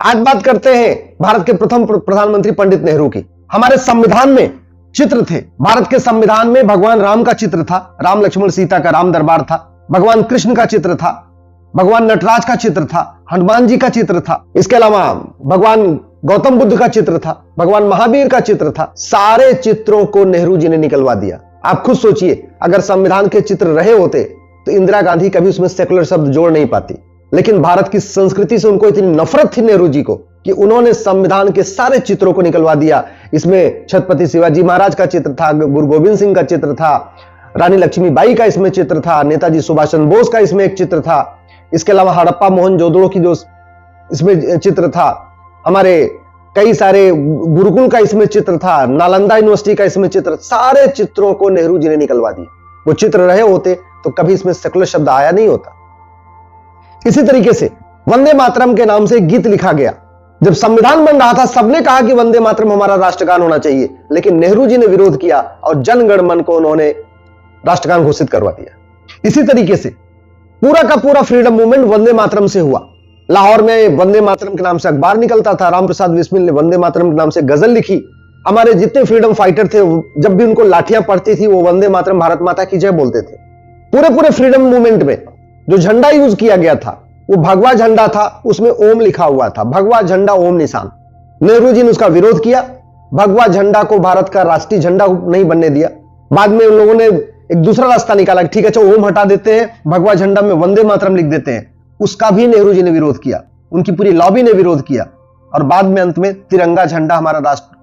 आज बात करते हैं भारत के प्रथम प्रधानमंत्री पंडित नेहरू की। हमारे संविधान में चित्र थे। भारत के संविधान में भगवान राम का चित्र था, राम लक्ष्मण सीता का राम दरबार था। भगवान कृष्ण का चित्र था, भगवान नटराज का चित्र था, हनुमान जी का चित्र था। इसके अलावा भगवान गौतम बुद्ध का चित्र था, भगवान महावीर का चित्र था। सारे चित्रों को नेहरू जी ने निकलवा दिया। आप खुद सोचिए, अगर संविधान के चित्र रहे होते तो इंदिरा गांधी कभी उसमें सेकुलर शब्द जोड़ नहीं पाती। लेकिन भारत की संस्कृति से उनको इतनी नफरत थी नेहरू जी को कि उन्होंने संविधान के सारे चित्रों को निकलवा दिया। इसमें छत्रपति शिवाजी महाराज का चित्र था, गुरु गोविंद सिंह का चित्र था, रानी लक्ष्मीबाई का इसमें चित्र था, नेताजी सुभाष चंद्र बोस का इसमें एक चित्र था। इसके अलावा हड़प्पा मोहनजोदड़ो की जो इसमें चित्र था, हमारे कई सारे गुरुकुल का इसमें चित्र था, नालंदा यूनिवर्सिटी का इसमें चित्र, सारे चित्रों को नेहरू जी ने निकलवा दिया। वो चित्र रहे होते तो कभी इसमें सेकुलर शब्द आया नहीं होता। इसी तरीके से वंदे मातरम के नाम से एक गीत लिखा गया। जब संविधान बन रहा था सबने कहा कि वंदे मातरम हमारा राष्ट्रगान होना चाहिए, लेकिन नेहरू जी ने विरोध किया और जन गण मन को उन्होंने राष्ट्रगान घोषित करवा दिया। इसी तरीके से पूरा का पूरा फ्रीडम मूवमेंट वंदे मातरम से हुआ। लाहौर में वंदे मातरम के नाम से अखबार निकलता था, राम प्रसाद बिस्मिल ने वंदे मातरम के नाम से गजल लिखी। हमारे जितने फ्रीडम फाइटर थे जब भी उनको लाठियां पड़ती थी वो वंदे मातरम भारत माता की जय बोलते थे। पूरे फ्रीडम मूवमेंट में जो झंडा यूज किया गया था वो भगवा झंडा था, उसमें ओम लिखा हुआ था, भगवा झंडा ओम निशान। नेहरू जी ने उसका विरोध किया, भगवा झंडा को भारत का राष्ट्रीय झंडा नहीं बनने दिया। बाद में उन लोगों ने एक दूसरा रास्ता निकाला, ठीक है चलो ओम हटा देते हैं, भगवा झंडा में वंदे मातरम लिख देते हैं। उसका भी नेहरू जी ने विरोध किया, उनकी पूरी लॉबी ने विरोध किया और बाद में अंत में तिरंगा झंडा हमारा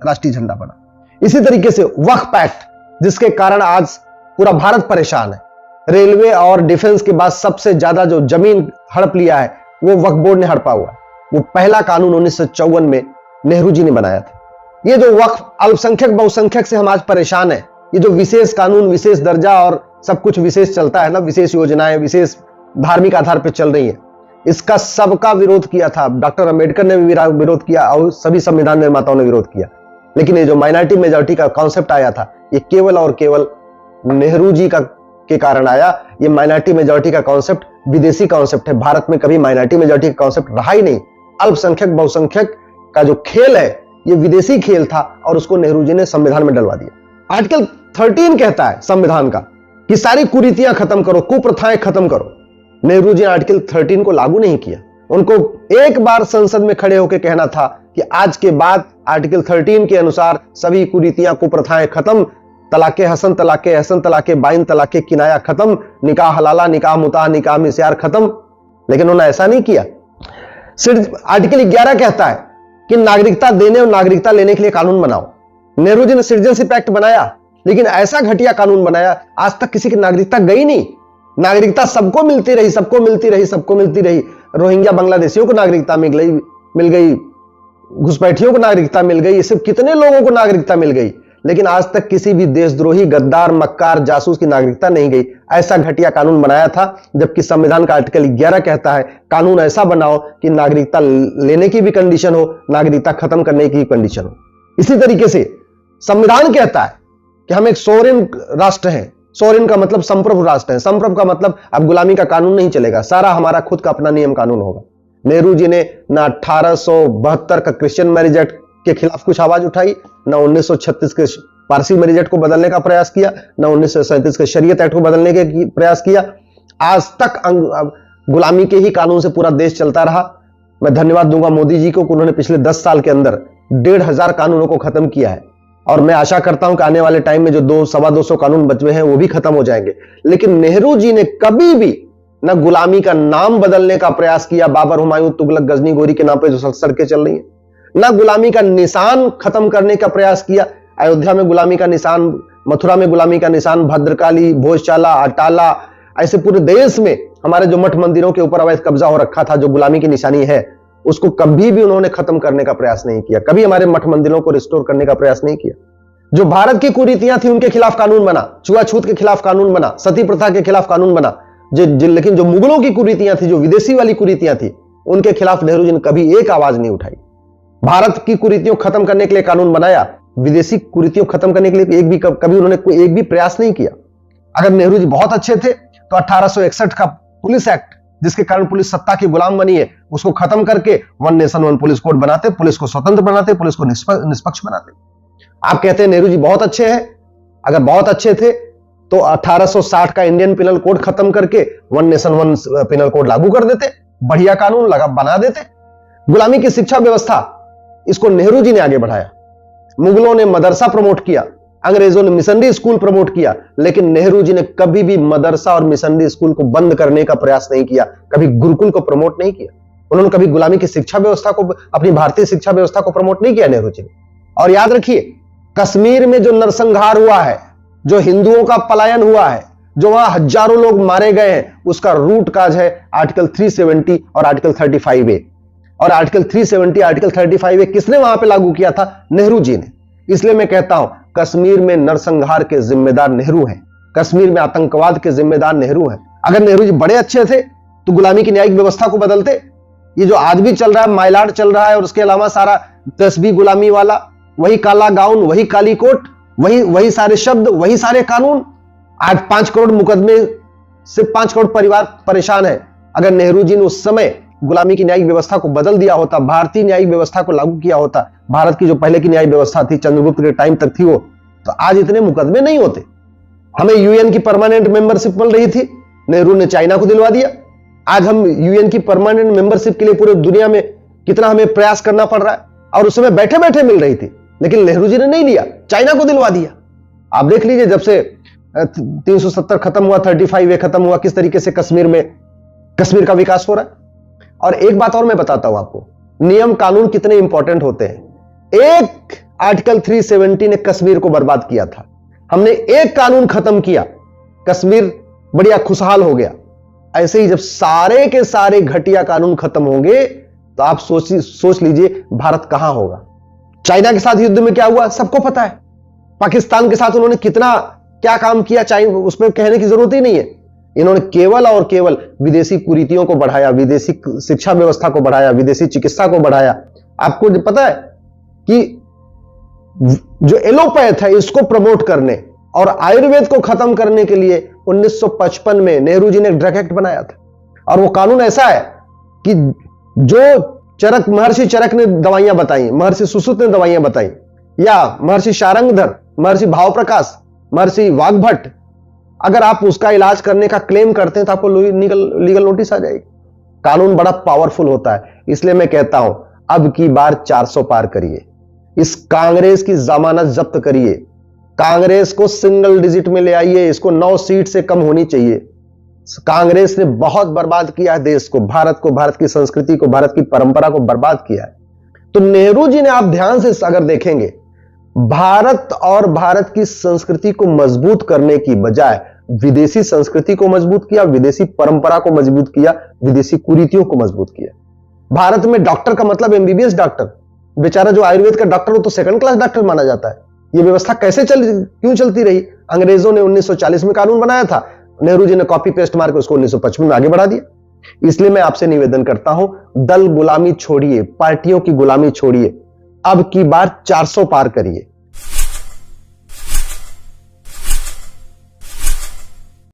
राष्ट्रीय झंडा बना। इसी तरीके से वक्फ एक्ट, जिसके कारण आज पूरा भारत परेशान है। रेलवे और डिफेंस के बाद सबसे ज्यादा जो जमीन हड़प लिया है वो वक्फ बोर्ड ने हड़पा हुआ है। वो पहला कानून 1954 में नेहरू जी ने बनाया था। ये जो वक्फ अल्पसंख्यक बहुसंख्यक से हम आज परेशान है, ये जो विशेष कानून, विशेष दर्जा और सब कुछ विशेष चलता है ना, विशेष योजनाएं विशेष धार्मिक आधार पर चल रही है, इसका सबका विरोध किया था। डॉक्टर अंबेडकर ने भी विरोध किया और सभी संविधान निर्माताओं ने विरोध किया। लेकिन ये जो माइनॉरिटी मेजॉरिटी का कॉन्सेप्ट आया था, ये केवल और केवल नेहरू जी के कारण आया। ये माइनॉरिटी मेजॉरिटी का कॉन्सेप्ट विदेशी कॉन्सेप्ट है। भारत में कभी माइनॉरिटी मेजॉरिटी का कॉन्सेप्ट रहा ही नहीं। अल्पसंख्यक बहुसंख्यक का जो खेल है ये विदेशी खेल था और उसको नेहरू जी ने संविधान में डलवा दिया। आर्टिकल 13 कहता है संविधान का कि सारी कुरीतियां खत्म करो, कुप्रथाएं खत्म करो। नेहरू जी ने आर्टिकल 13 को लागू नहीं किया। उनको एक बार संसद में खड़े होकर कहना था कि आज के बाद आर्टिकल 13 के अनुसार सभी कुरीतियां कुप्रथाएं खत्म, तलाके हसन, तलाके एहसन, तलाके बाइन, तलाके किनाया खत्म, निकाह हलाला, निकाह मुताह, निकाह मिस्यार खत्म। लेकिन उन्होंने ऐसा नहीं किया। सिर्फ आर्टिकल 11 कहता है कि नागरिकता देने और नागरिकता लेने के लिए कानून बनाओ। नेहरू जी ने सिटीजनशिप एक्ट बनाया, लेकिन ऐसा घटिया कानून बनाया आज तक किसी की नागरिकता गई नहीं। नागरिकता सबको मिलती रही, सबको मिलती रही, सबको मिलती रही। रोहिंग्या बांग्लादेशियों को नागरिकता मिल गई, घुसपैठियों को नागरिकता मिल गई, इससे कितने लोगों को नागरिकता मिल गई। लेकिन आज तक किसी भी देशद्रोही, गद्दार, मक्कार, जासूस की नागरिकता नहीं गई। ऐसा घटिया कानून बनाया था, जबकि संविधान का आर्टिकल 11 कहता है कानून ऐसा बनाओ कि नागरिकता लेने की भी कंडीशन हो, नागरिकता खत्म करने की कंडीशन हो। इसी तरीके से संविधान कहता है कि हम एक सोवरेन राष्ट्र हैं। सोवरेन का मतलब संप्रभु राष्ट्र है। संप्रभु का मतलब अब गुलामी का कानून नहीं चलेगा, सारा हमारा खुद का अपना नियम कानून होगा। नेहरू जी ने ना 1872 का क्रिश्चियन मैरिज एक्ट के खिलाफ कुछ आवाज उठाई, ना 1936 के पारसी मैरिज एक्ट को बदलने का प्रयास किया, ना 1937 के शरीयत एक्ट को बदलने के प्रयास किया। आज तक गुलामी के ही कानून से पूरा देश चलता रहा। मैं धन्यवाद दूंगा मोदी जी को, उन्होंने पिछले 10 साल के अंदर 1,500 कानूनों को खत्म किया है और मैं आशा करता हूं कि आने वाले टाइम में जो 200-225 कानून बचे हैं वो भी खत्म हो जाएंगे। लेकिन नेहरू जी ने कभी भी न गुलामी का नाम बदलने का प्रयास किया, बाबर, हुमायूं, तुगलक, गजनी, गोरी के नाम पे जो सड़कें चल रही हैं, न गुलामी का निशान खत्म करने का प्रयास किया। अयोध्या में गुलामी का निशान, मथुरा में गुलामी का निशान, भद्रकाली, भोजशाला, अटाला, ऐसे पूरे देश में हमारे जो मठ मंदिरों के ऊपर अवैध कब्जा हो रखा था, जो गुलामी की निशानी है, उसको कभी भी उन्होंने खत्म करने का प्रयास नहीं किया। कभी हमारे मठ मंदिरों को रिस्टोर करने का प्रयास नहीं किया। जो भारत की कुरीतियां थी उनके खिलाफ कानून बना, छुआछूत के खिलाफ कानून बना, सती प्रथा के खिलाफ कानून बना। लेकिन जो मुगलों की कुरीतियां थी, जो विदेशी वाली कुरीतियां थी, उनके खिलाफ नेहरू जी ने कभी एक आवाज नहीं उठाई। भारत की कुरीतियों खत्म करने के लिए कानून बनाया, विदेशी कुरीतियों खत्म करने के लिए कभी उन्होंने एक भी प्रयास नहीं किया। अगर नेहरू जी बहुत अच्छे थे तो 1861 का पुलिस एक्ट जिसके कारण पुलिस सत्ता की गुलाम बनी है, उसको खत्म करके one nation one police code बनाते, पुलिस को स्वतंत्र बनाते, पुलिस को निष्पक्ष बनाते। आप कहते हैं नेहरू जी बहुत अच्छे हैं। अगर बहुत अच्छे थे तो 1860 का इंडियन पिनल कोड खत्म करके one nation one penal code लागू कर देते, बढ़िया कानून लगा बना देते। गुलामी की शिक्षा व्यवस्था, इसको नेहरू जी ने आगे बढ़ाया। मुगलों ने मदरसा प्रमोट किया, अंग्रेजों ने मिशनरी स्कूल प्रमोट किया, लेकिन नेहरू जी ने कभी भी मदरसा और मिशनरी स्कूल को बंद करने का प्रयास नहीं किया, कभी गुरुकुल को प्रमोट नहीं किया। उन्होंने कभी गुलामी की शिक्षा व्यवस्था को, अपनी भारतीय शिक्षा व्यवस्था को प्रमोट नहीं किया नेहरू जी ने। और याद रखिए, कश्मीर में जो नरसंहार हुआ है, जो हिंदुओं का पलायन हुआ है, जो वहां हजारों लोग मारे गए हैं, उसका रूट काज है आर्टिकल 370 और आर्टिकल 35A। और आर्टिकल 370 आर्टिकल 35A किसने वहां पे लागू किया था? नेहरू जी ने। इसलिए मैं कहता हूं कश्मीर में नरसंहार के जिम्मेदार नेहरू हैं, कश्मीर में आतंकवाद के जिम्मेदार नेहरू हैं। अगर नेहरू जी बड़े अच्छे थे तो गुलामी की न्यायिक व्यवस्था को बदलते। ये जो आज भी चल रहा है, माइलाड चल रहा है, और उसके अलावा सारा तस्बीह गुलामी वाला, वही काला गाउन, वही काली कोट, वही सारे शब्द, वही सारे कानून। आज 5 करोड़ मुकदमे से 5 करोड़ परिवार परेशान है। अगर नेहरू जी ने उस समय गुलामी की न्यायिक व्यवस्था को बदल दिया होता, भारतीय न्यायिक व्यवस्था को लागू किया होता, भारत की जो पहले की न्यायिक व्यवस्था थी, चंद्रगुप्त के टाइम तक थी वो, तो आज इतने मुकदमे नहीं होते। हमें यूएन की परमानेंट मेंबरशिप मिल रही थी, नेहरू ने चाइना को दिलवा दिया। आज हम यूएन की परमानेंट मेंबरशिप के लिए पूरे दुनिया में कितना हमें प्रयास करना पड़ रहा है, और उस समय बैठे बैठे मिल रही थी, लेकिन नेहरू जी ने नहीं लिया, चाइना को दिलवा दिया। आप देख लीजिए, जब से 370 खत्म हुआ, 35A खत्म हुआ, किस तरीके से कश्मीर का विकास हो रहा है। और एक बात और मैं बताता हूं आपको, नियम कानून कितने इंपॉर्टेंट होते हैं। एक आर्टिकल 370 ने कश्मीर को बर्बाद किया था, हमने एक कानून खत्म किया, कश्मीर बढ़िया खुशहाल हो गया। ऐसे ही जब सारे के सारे घटिया कानून खत्म होंगे तो आप सोच लीजिए भारत कहां होगा। चाइना के साथ युद्ध में क्या हुआ सबको पता है, पाकिस्तान के साथ उन्होंने कितना क्या काम किया, चाइना उसमें कहने की जरूरत ही नहीं है। इन्होंने केवल और केवल विदेशी कुरीतियों को बढ़ाया, विदेशी शिक्षा व्यवस्था को बढ़ाया, विदेशी चिकित्सा को बढ़ाया। आपको पता है कि जो एलोपैथ है इसको प्रमोट करने और आयुर्वेद को खत्म करने के लिए 1955 में नेहरू जी ने एक ड्रग एक्ट बनाया था। और वो कानून ऐसा है कि जो महर्षि चरक ने दवाइयां बताई, महर्षि सुश्रुत ने दवाइयां बताई, या महर्षि शारंगधर, महर्षि भाव प्रकाश, महर्षि वाग्भट, अगर आप उसका इलाज करने का क्लेम करते हैं तो आपको लीगल नोटिस आ जाएगी। कानून बड़ा पावरफुल होता है। इसलिए मैं कहता हूं अब की बार 400 पार करिए, इस कांग्रेस की जमानत जब्त करिए, कांग्रेस को सिंगल डिजिट में ले आइए, इसको 9 सीट से कम होनी चाहिए। कांग्रेस ने बहुत बर्बाद किया है देश को, भारत को, भारत की संस्कृति को, भारत की परंपरा को बर्बाद किया है। तो नेहरू जी ने, आप ध्यान से अगर देखेंगे, भारत और भारत की संस्कृति को मजबूत करने की बजाय विदेशी संस्कृति को मजबूत किया, विदेशी परंपरा को मजबूत किया, विदेशी कुरीतियों को मजबूत किया। भारत में डॉक्टर का मतलब एमबीबीएस डॉक्टर, बेचारा जो आयुर्वेद का डॉक्टर हो तो सेकंड क्लास डॉक्टर माना जाता है। यह व्यवस्था क्यों चलती रही? अंग्रेजों ने 1940 में कानून बनाया था, नेहरू जी ने कॉपी पेस्ट मार के उसको 1955 में आगे बढ़ा दिया। इसलिए मैं आपसे निवेदन करता हूं, दल गुलामी छोड़िए, पार्टियों की गुलामी छोड़िए, अब की बार 400 पार करिए।